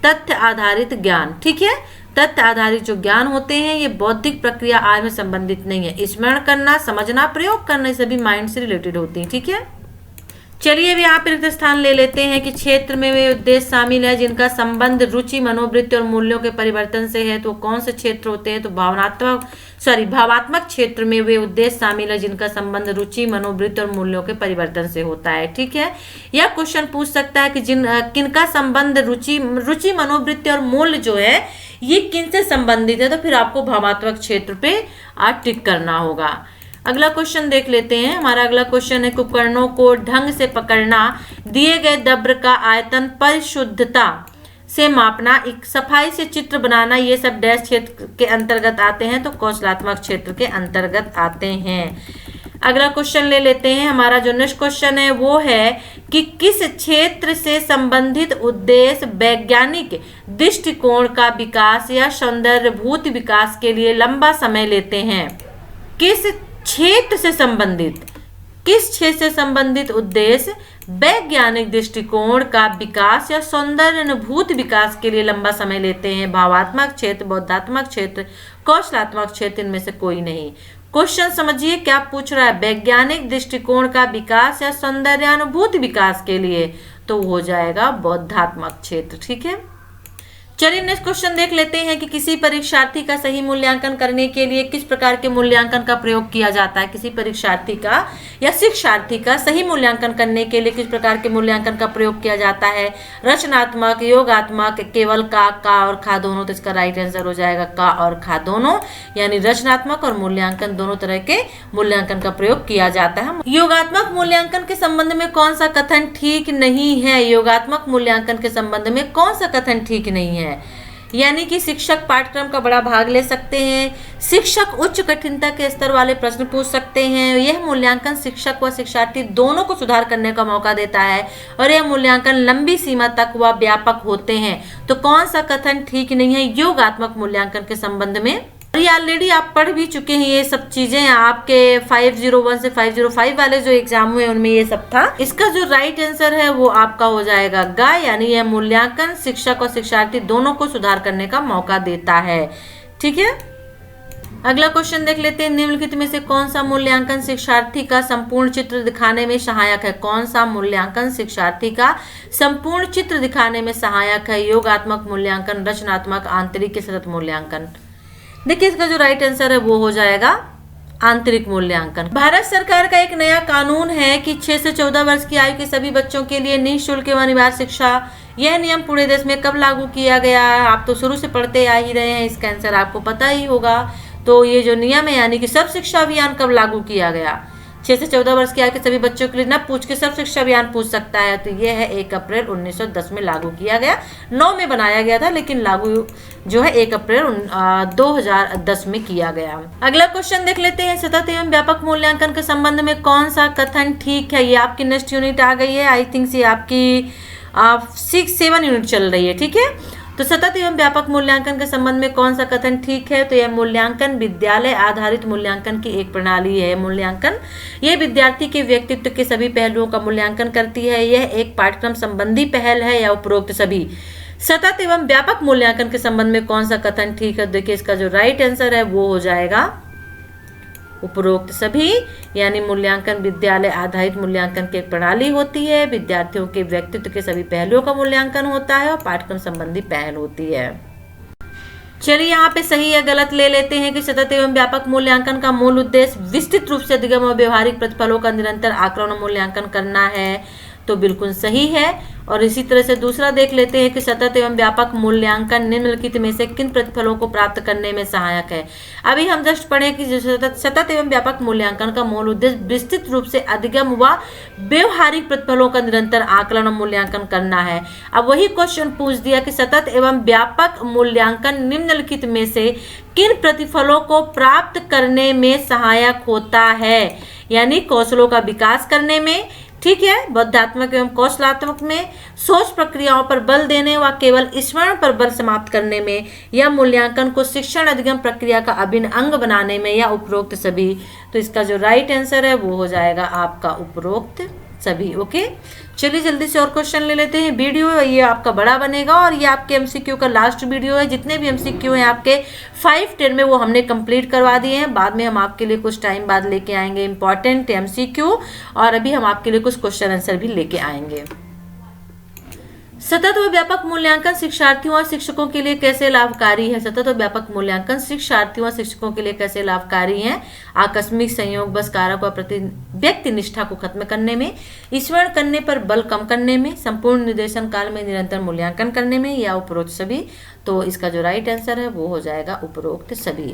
तथ्य आधारित ज्ञान, ठीक है। तथ्य आधारित जो ज्ञान होते हैं ये बौद्धिक प्रक्रिया आय में संबंधित नहीं है। स्मरण करना, समझना, प्रयोग करना, ये सभी माइंड से रिलेटेड होती हैं, ठीक है। चलिए अब यहाँ पे रिक्त स्थान ले लेते हैं कि क्षेत्र में वे उद्देश्य शामिल है जिनका संबंध रुचि, मनोवृत्ति और मूल्यों के परिवर्तन से है। तो कौन से क्षेत्र होते हैं? तो भावात्मक क्षेत्र में वे उद्देश्य शामिल है जिनका संबंध रुचि, मनोवृत्ति और मूल्यों के परिवर्तन से होता है, ठीक है। यह क्वेश्चन पूछ सकता है कि किनका संबंध रुचि, मनोवृत्ति और मूल्य जो है ये किनसे संबंधित है? तो फिर आपको भावात्मक क्षेत्र पे टिक करना होगा। अगला क्वेश्चन देख लेते हैं। हमारा अगला क्वेश्चन है, उपकरणों को ढंग से पकड़ना, दिए गए द्रव्य का आयतन, परिशुद्धता, से मापना, एक सफाई से चित्र बनाना, ये सब डैश क्षेत्र के अंतर्गत आते हैं, तो कौशलात्मक क्षेत्र के अंतर्गत आते हैं। अगला क्वेश्चन ले लेते हैं। हमारा जो नेक्स्ट क्वेश्चन है वो है कि किस क्षेत्र से संबंधित उद्देश्य वैज्ञानिक दृष्टिकोण का विकास या सौंदर्यभूत विकास के लिए लंबा समय लेते हैं। किस क्षेत्र से संबंधित उद्देश्य वैज्ञानिक दृष्टिकोण का विकास या सौंदर्यभूत विकास के लिए लंबा समय लेते हैं। भावात्मक क्षेत्र, बौद्धात्मक क्षेत्र, कौशलात्मक क्षेत्र, इनमें से कोई नहीं। क्वेश्चन समझिए क्या पूछ रहा है। वैज्ञानिक दृष्टिकोण का विकास या सौंदर्यानुभूत विकास के लिए, तो हो जाएगा बौद्धात्मक क्षेत्र। ठीक है, चलिए नेक्स्ट क्वेश्चन देख लेते हैं कि किसी परीक्षार्थी का सही मूल्यांकन करने के लिए किस प्रकार के मूल्यांकन का प्रयोग किया जाता है। किसी परीक्षार्थी का या शिक्षार्थी का सही मूल्यांकन करने के लिए किस प्रकार के मूल्यांकन का प्रयोग किया जाता है। रचनात्मक, योगात्मक, केवल का और खा दोनों, तो इसका राइट आंसर हो जाएगा का और खा दोनों, यानी रचनात्मक और मूल्यांकन दोनों तरह के मूल्यांकन का प्रयोग किया जाता है। योगात्मक मूल्यांकन के संबंध में कौन सा कथन ठीक नहीं है। योगात्मक मूल्यांकन के संबंध में कौन सा कथन ठीक नहीं है, यानी कि शिक्षक पाठ्यक्रम का बड़ा भाग ले सकते हैं, शिक्षक उच्च कठिनता के स्तर वाले प्रश्न पूछ सकते हैं, यह मूल्यांकन शिक्षक व शिक्षार्थी दोनों को सुधार करने का मौका देता है, और यह मूल्यांकन लंबी सीमा तक व व्यापक होते हैं। तो कौन सा कथन ठीक नहीं है योगात्मक मूल्यांकन के संबंध में। ये ऑलरेडी आप पढ़ भी चुके हैं, ये सब चीजें आपके 501 से 505 वाले जो एग्जाम हुए उनमें ये सब था। इसका जो राइट आंसर है वो आपका हो जाएगा गा, यानी यह मूल्यांकन शिक्षक और शिक्षार्थी दोनों को सुधार करने का मौका देता है। ठीक है, अगला क्वेश्चन देख लेते हैं। निम्नलिखित में से कौन सा मूल्यांकन शिक्षार्थी का संपूर्ण चित्र दिखाने में सहायक है। कौन सा मूल्यांकन शिक्षार्थी का संपूर्ण चित्र दिखाने में सहायक है। योगात्मक मूल्यांकन, रचनात्मक, आंतरिक के सतत मूल्यांकन। देखिए इसका जो राइट आंसर है वो हो जाएगा आंतरिक मूल्यांकन। भारत सरकार का एक नया कानून है कि 6 से 14 वर्ष की आयु के सभी बच्चों के लिए निःशुल्क एवं अनिवार्य शिक्षा। यह नियम पूरे देश में कब लागू किया गया है। आप तो शुरू से पढ़ते आ ही रहे हैं, इसका आंसर आपको पता ही होगा। तो ये जो नियम है यानी कि सर्व शिक्षा अभियान कब लागू किया गया। 6 से 14 वर्ष की आयु के सभी बच्चों के लिए न पूछ के सर्व शिक्षा अभियान पूछ सकता है, तो ये है 1 अप्रैल 1910 में लागू किया गया। 9 में बनाया गया था लेकिन लागू जो है 1 अप्रैल 2010 में किया गया। अगला क्वेश्चन देख लेते हैं। सतत एवं व्यापक मूल्यांकन के संबंध में कौन सा कथन ठीक है। ये आपकी नेक्स्ट यूनिट आ गई है, आई थिंक ये आपकी 6-7 यूनिट चल रही है। ठीक है, तो सतत एवं व्यापक मूल्यांकन के संबंध में कौन सा कथन ठीक है। तो यह मूल्यांकन विद्यालय आधारित मूल्यांकन की एक प्रणाली है। मूल्यांकन यह विद्यार्थी के व्यक्तित्व के सभी पहलुओं का मूल्यांकन करती है। यह एक पाठ्यक्रम संबंधी पहल है या उपरोक्त सभी। सतत एवं व्यापक मूल्यांकन के संबंध में कौन सा कथन ठीक है। देखिए इसका जो राइट आंसर है वो हो जाएगा उपरोक्त सभी, यानी मूल्यांकन विद्यालय आधारित मूल्यांकन की एक प्रणाली होती है। विद्यार्थियों के व्यक्तित्व के सभी पहलुओं का मूल्यांकन होता है और पाठ्यक्रम संबंधी पहल होती है। चलिए यहाँ पे सही या गलत ले लेते हैं कि सतत एवं व्यापक मूल्यांकन का मूल उद्देश्य विस्तृत रूप से अधिगम और व्यवहारिक प्रतिफलों का निरंतर आकलन और मूल्यांकन करना है, तो बिल्कुल सही है। और इसी तरह से दूसरा देख लेते हैं कि सतत एवं व्यापक मूल्यांकन निम्नलिखित में से किन प्रतिफलों को प्राप्त करने में सहायक है। अभी हम जस्ट पढ़े कि जो सतत एवं व्यापक मूल्यांकन का मूल उद्देश्य विस्तृत रूप से अधिगम व व्यवहारिक प्रतिफलों का निरंतर आकलन और मूल्यांकन करना है। अब वही क्वेश्चन पूछ दिया कि सतत एवं व्यापक मूल्यांकन निम्नलिखित में से किन प्रतिफलों को प्राप्त करने में सहायक होता है, यानी कौशलों का विकास करने में, ठीक है, बौद्धात्मक एवं कौशलात्मक में, सोच प्रक्रियाओं पर बल देने व केवल स्मरण पर बल समाप्त करने में, या मूल्यांकन को शिक्षण अधिगम प्रक्रिया का अभिन्न अंग बनाने में, या उपरोक्त सभी। तो इसका जो राइट आंसर है वो हो जाएगा आपका उपरोक्त सभी। ओके, चलिए जल्दी से और क्वेश्चन ले लेते हैं। वीडियो ये आपका बड़ा बनेगा और ये आपके एमसीक्यू का लास्ट वीडियो है। जितने भी एमसीक्यू हैं आपके 5-10 में वो हमने कंप्लीट करवा दिए हैं। बाद में हम आपके लिए कुछ टाइम बाद लेके आएंगे इंपॉर्टेंट एमसीक्यू, और अभी हम आपके लिए कुछ क्वेश्चन आंसर भी लेके आएंगे। सतत व व्यापक मूल्यांकन शिक्षार्थियों और शिक्षकों के लिए कैसे लाभकारी है। सतत व व्यापक मूल्यांकन शिक्षार्थियों और शिक्षकों के लिए कैसे लाभकारी है। आकस्मिक संयोग बस कारक व प्रति व्यक्ति निष्ठा को खत्म करने में, स्मरण करने पर बल कम करने में, संपूर्ण निर्देशन काल में निरंतर मूल्यांकन करने में, या उपरोक्त सभी। तो इसका जो राइट आंसर है वो हो जाएगा उपरोक्त सभी।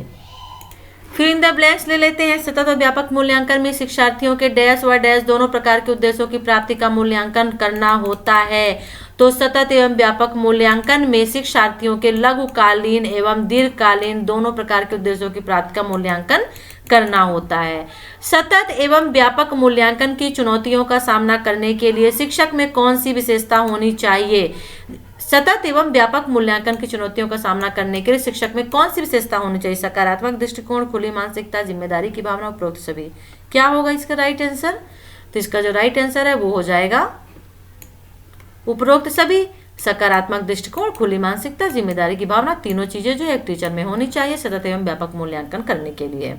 फिर इन द ब्लैंक्स ले लेते हैं। सतत और व्यापक मूल्यांकन में शिक्षार्थियों के डैश व डैश दोनों प्रकार के उद्देश्यों की प्राप्ति का मूल्यांकन करना होता है। तो तो सतत एवं व्यापक मूल्यांकन में शिक्षार्थियों के लघुकालीन एवं दीर्घकालीन दोनों प्रकार के उद्देश्यों की प्राप्ति का मूल्यांकन करना होता है। सतत एवं व्यापक मूल्यांकन की चुनौतियों का सामना करने के लिए शिक्षक में कौन सी विशेषता होनी चाहिए? सतत एवं व्यापक मूल्यांकन की चुनौतियों का सामना करने के लिए शिक्षक में कौन सी विशेषता होनी चाहिए? सकारात्मक दृष्टिकोण, खुली मानसिकता, जिम्मेदारी की भावना, उपरोक्त सभी। क्या होगा इसका राइट आंसर? तो इसका जो राइट आंसर है वो हो जाएगा उपरोक्त सभी। सकारात्मक दृष्टिकोण, खुली मानसिकता, जिम्मेदारी की भावना, तीनों चीजें जो है एक टीचर में होनी चाहिए सतत एवं व्यापक मूल्यांकन करने के लिए।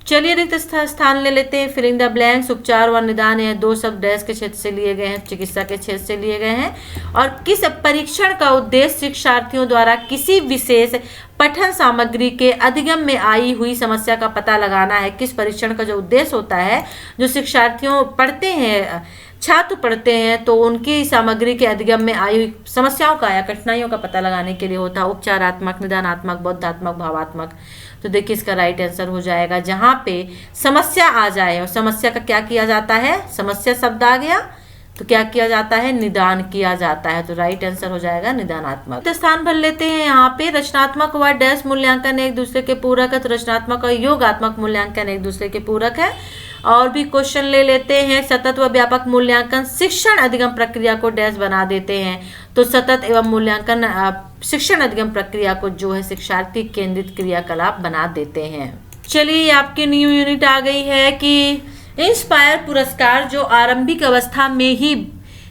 चलिए रिक्त स्थान ले लेते हैं। Filling the blanks. उपचार व निदान है, दो शब्द डैश के क्षेत्र से लिए गए हैं, चिकित्सा के क्षेत्र से लिए गए हैं। और किस परीक्षण का उद्देश्य शिक्षार्थियों द्वारा किसी विशेष पठन सामग्री के अधिगम में आई हुई समस्या का पता लगाना है? किस परीक्षण का जो उद्देश्य होता है, जो शिक्षार्थियों पढ़ते हैं, छात्र पढ़ते हैं, तो उनकी सामग्री के अधिगम में आई हुई समस्याओं का या कठिनाइयों का पता लगाने के लिए होता है। उपचारात्मक, निदानात्मक, बोधात्मक, भावात्मक। तो देखिए इसका राइट आंसर हो जाएगा जहां पे समस्या आ जाए। और समस्या का क्या किया जाता है? समस्या शब्द आ गया तो क्या किया जाता है? निदान किया जाता है। तो राइट आंसर हो जाएगा निदानात्मक। स्थान भर लेते हैं। यहाँ पे रचनात्मक व डैश मूल्यांकन एक दूसरे के पूरक है, तो रचनात्मक और योगात्मक मूल्यांकन एक दूसरे के पूरक है। और भी क्वेश्चन ले लेते हैं। सतत व व्यापक मूल्यांकन शिक्षण अधिगम प्रक्रिया को डैश बना देते हैं, तो सतत एवं मूल्यांकन शिक्षण अधिगम प्रक्रिया को जो है शिक्षार्थी केंद्रित क्रियाकलाप बना देते हैं। चलिए आपकी न्यू यूनिट आ गई है कि इंस्पायर पुरस्कार जो आरंभिक अवस्था में ही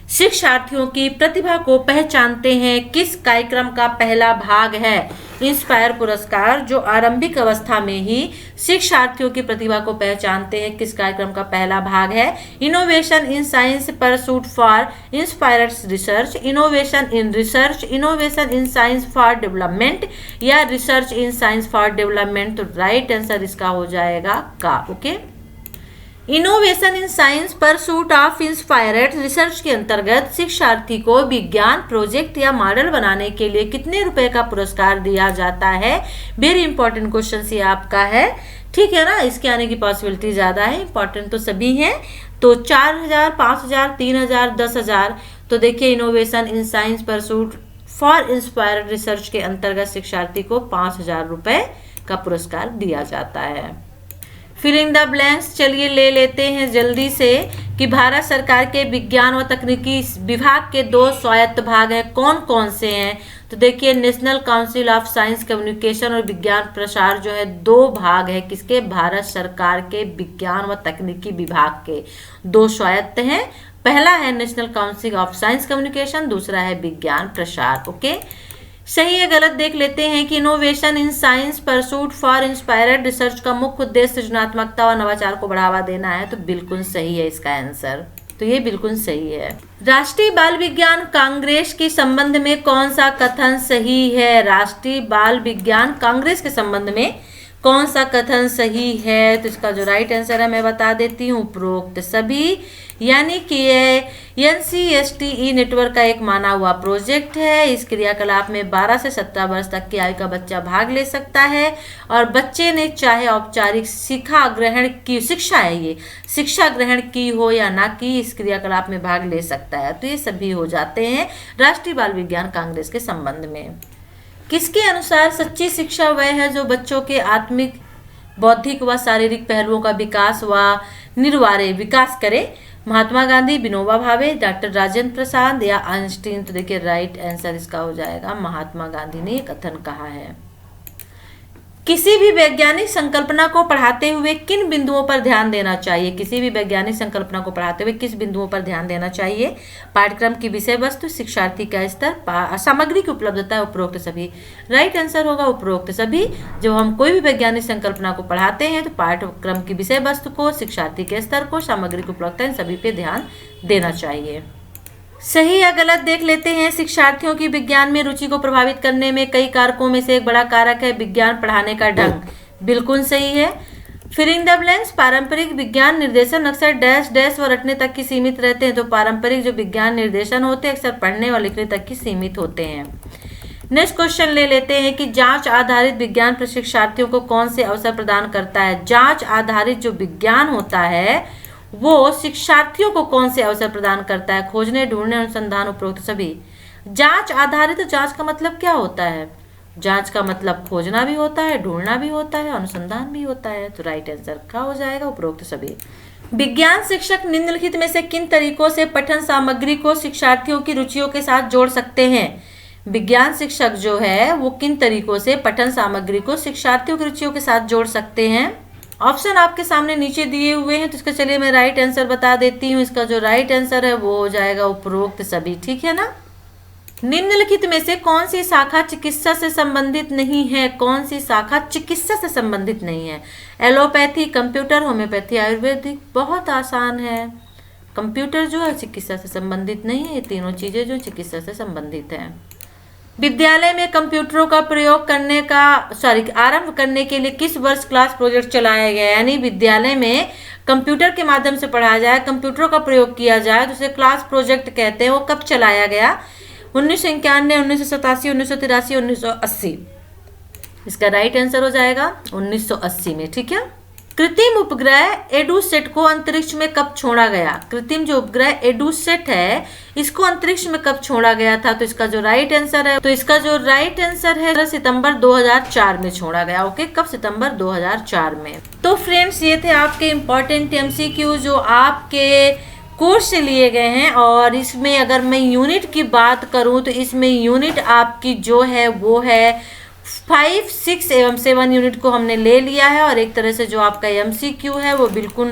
शिक्षार्थियों की प्रतिभा को पहचानते हैं, किस कार्यक्रम का पहला भाग है? इंस्पायर पुरस्कार जो आरंभिक अवस्था में ही शिक्षार्थियों की प्रतिभा को पहचानते हैं, किस कार्यक्रम का पहला भाग है? Innovation in science pursuit for inspired research, innovation in research, innovation in science for development या research in science for development. तो राइट आंसर इसका हो जाएगा का। Okay, innovation in science pursuit of inspired research के अंतर्गत शिक्षार्थी को विज्ञान प्रोजेक्ट या मॉडल बनाने के लिए कितने रुपए का पुरस्कार दिया जाता है? वेरी इंपॉर्टेंट क्वेश्चन ये आपका है, ठीक है ना। इसके आने की पॉसिबिलिटी ज्यादा है, इंपॉर्टेंट तो सभी हैं। तो 4000, 5000, 3000, 10,000। तो देखिए innovation in science pursuit for inspired research के अंतर्गत शिक्षार्थी को 5000 रुपए का पुरस्कार दिया जाता है। फिलिंग द ब्लैंक्स चलिए ले लेते हैं जल्दी से कि भारत सरकार के विज्ञान व तकनीकी विभाग के 2 स्वायत्त भाग हैं, कौन कौन से हैं? तो देखिए national council of science communication और विज्ञान प्रसार जो है 2 भाग है किसके? भारत सरकार के विज्ञान व तकनीकी विभाग के 2 स्वायत्त हैं। पहला है national council of science communication, दूसरा है विज्ञान प्रसार। ओके, सही है गलत देख लेते हैं कि innovation in science pursuit for inspired research का मुख्य उद्देश्य सृजनात्मकता और नवाचार को बढ़ावा देना है। तो बिल्कुल सही है इसका आंसर, तो ये बिल्कुल सही है। राष्ट्रीय बाल विज्ञान कांग्रेस के संबंध में कौन सा कथन सही है? राष्ट्रीय बाल विज्ञान कांग्रेस के संबंध में कौन सा कथन सही है? तो इसका जो राइट आंसर है मैं बता देती हूँ, उपरोक्त सभी। यानी कि ये NCSTE नेटवर्क का एक माना हुआ प्रोजेक्ट है। इस क्रियाकलाप में 12 से 17 वर्ष तक की आयु का बच्चा भाग ले सकता है और बच्चे ने चाहे औपचारिक शिक्षा ग्रहण की हो या ना की, इस क्रियाकलाप में भाग ले सकता है। तो ये सभी हो जाते हैं राष्ट्रीय बाल विज्ञान कांग्रेस के संबंध में। किसके अनुसार सच्ची शिक्षा वह है जो बच्चों के आत्मिक, बौद्धिक व शारीरिक पहलुओं का विकास व निर्वारे विकास करे? महात्मा गांधी, विनोबा भावे, डॉक्टर राजेंद्र प्रसाद या आइंस्टीन? तो देखिए राइट आंसर इसका हो जाएगा महात्मा गांधी ने ये कथन कहा है। किसी भी वैज्ञानिक संकल्पना को पढ़ाते हुए किन बिंदुओं पर ध्यान देना चाहिए? किसी भी वैज्ञानिक संकल्पना को पढ़ाते हुए किस बिंदुओं पर ध्यान देना चाहिए? पाठ्यक्रम की विषय वस्तु, शिक्षार्थी का स्तर, सामग्री की उपलब्धता, उपरोक्त सभी। राइट आंसर होगा उपरोक्त सभी। जब हम कोई भी वैज्ञानिक संकल्पना को पढ़ाते हैं तो पाठ्यक्रम की विषय वस्तु को, शिक्षार्थी के स्तर को, सामग्री की उपलब्धता, इन सभी पे ध्यान देना चाहिए। सही या गलत देख लेते हैं। शिक्षार्थियों की विज्ञान में रुचि को प्रभावित करने में कई कारकों में से एक बड़ा कारक है विज्ञान पढ़ाने का ढंग। बिल्कुल सही है। फिलिंग द ब्लैंक्स, पारंपरिक विज्ञान निर्देशन अक्सर डैश डैश व रटने तक की सीमित रहते हैं। तो पारंपरिक जो विज्ञान निर्देशन होते हैं अक्सर पढ़ने व लिखने तक की सीमित होते हैं। नेक्स्ट क्वेश्चन ले लेते हैं कि जांच आधारित विज्ञान प्रशिक्षार्थियों को कौन से अवसर प्रदान करता है? जांच आधारित जो विज्ञान होता है वो शिक्षार्थियों को कौन से अवसर प्रदान करता है? खोजने, ढूंढने, अनुसंधान, उपरोक्त सभी। जांच आधारित, जांच का मतलब क्या होता है? जांच का मतलब खोजना भी होता है, ढूंढना भी होता है, अनुसंधान भी होता है। तो राइट आंसर क्या हो जाएगा? उपरोक्त सभी। विज्ञान शिक्षक निम्नलिखित में से किन तरीकों से पठन सामग्री को शिक्षार्थियों की रुचियों के साथ जोड़ सकते हैं? विज्ञान शिक्षक जो है वो किन तरीकों से पठन सामग्री को शिक्षार्थियों की रुचियों के साथ जोड़ सकते हैं? ऑप्शन आपके सामने नीचे दिए हुए हैं, तो इसका चलिए मैं राइट आंसर बता देती हूँ। इसका जो राइट आंसर है वो हो जाएगा उपरोक्त सभी। ठीक है ना? निम्नलिखित में से कौन सी शाखा चिकित्सा से संबंधित नहीं है? कौन सी शाखा चिकित्सा से संबंधित नहीं है? Allopathy, computer, homeopathy, Ayurvedic. बहुत आसान है। कंप्यूटर जो है चिकित्सा से संबंधित नहीं है। ये तीनों चीजें जो चिकित्सा से संबंधित हैं। विद्यालय में कंप्यूटरों का प्रयोग करने का आरंभ करने के लिए किस वर्ष क्लास प्रोजेक्ट चलाया गया? यानी विद्यालय में कंप्यूटर के माध्यम से पढ़ाया जाए, कंप्यूटरों का प्रयोग किया जाए, तो उसे क्लास प्रोजेक्ट कहते हैं। वो कब चलाया गया? 1991, 1987, 1983, 1980। इसका राइट आंसर हो जाएगा 1980 में। ठीक है। कृत्रिम उपग्रह एडुसेट को अंतरिक्ष में कब छोड़ा गया? कृत्रिम जो उपग्रह एडुसेट है इसको अंतरिक्ष में कब छोड़ा गया था? तो इसका जो राइट आंसर है सितंबर 2004 में छोड़ा गया। ओके, कब? सितंबर 2004 में। तो फ्रेंड्स ये थे आपके इम्पोर्टेंट MCQ जो आपके कोर्स से लिए गए हैं। और इसमें अगर मैं यूनिट की बात करूं तो इसमें यूनिट आपकी जो है वो है 5, 6 एवं 7 यूनिट को हमने ले लिया है। और एक तरह से जो आपका MCQ है वो बिल्कुल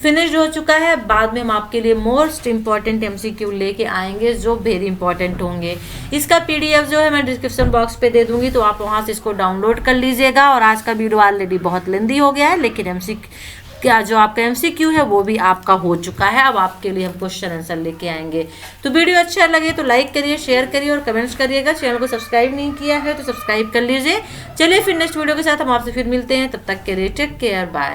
फिनिश्ड हो चुका है। बाद में हम आपके लिए मोस्ट इंपॉर्टेंट MCQ लेके आएंगे जो वेरी इंपॉर्टेंट होंगे। इसका PDF जो है मैं डिस्क्रिप्शन बॉक्स पे दे दूंगी, तो आप वहां से इसको डाउनलोड कर लीजिएगा। और आज का वीडियो ऑलरेडी बहुत लेंदी हो गया है, लेकिन जो आपका MCQ है वो भी आपका हो चुका है। अब आपके लिए हम क्वेश्चन आंसर लेके आएंगे। तो वीडियो अच्छा लगे तो लाइक करिए, शेयर करिए और कमेंट्स करिएगा। चैनल को सब्सक्राइब नहीं किया है तो सब्सक्राइब कर लीजिए। चलिए फिर नेक्स्ट वीडियो के साथ हम आपसे फिर मिलते हैं। तब तक के लिए टेक केयर, बाय।